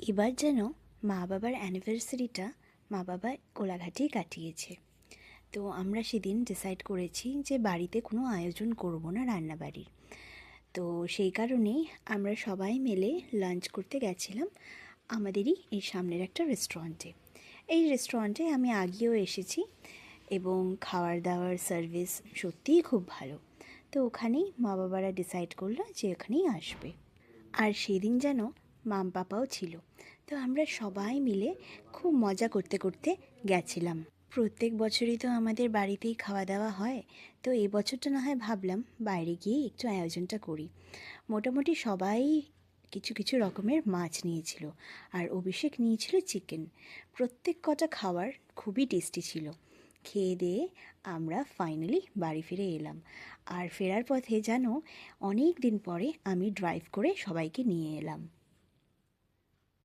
এবার যেন মা বাবার অ্যানিভার্সারিটা মা বাবা কোলাঘাটেই কাটিয়েছে। তো আমরা সেদিন ডিসাইড করেছি যে বাড়িতে কোনো আয়োজন করব না রান্নাবাড়ির। তো সেই কারণেই আমরা সবাই মিলে লাঞ্চ করতে গেছিলাম আমাদেরই এই সামনের একটা রেস্টুরেন্টে। এই রেস্টুরেন্টে আমি আগেও এসেছি এবং খাওয়ার দাওয়ার সার্ভিস সত্যিই খুব ভালো। তো ওখানেই মা বাবারা ডিসাইড করলো যে ওখানেই আসবে। আর সেদিন যেন মাম পাপাও ছিল। তো আমরা সবাই মিলে খুব মজা করতে করতে গেছিলাম। প্রত্যেক বছরই তো আমাদের বাড়িতেই খাওয়া দাওয়া হয়, তো এই বছরটা না হয় ভাবলাম বাইরে গিয়ে একটু আয়োজনটা করি। মোটামুটি সবাই কিছু কিছু রকমের মাছ নিয়েছিল, আর অভিষেক নিয়েছিল চিকেন। প্রত্যেক কটা খাবার খুবই টেস্টি ছিল। খেয়ে দিয়ে আমরা ফাইনালি বাড়ি ফিরে এলাম। আর ফেরার পথে যেন অনেক দিন পরে আমি ড্রাইভ করে সবাইকে নিয়ে এলাম।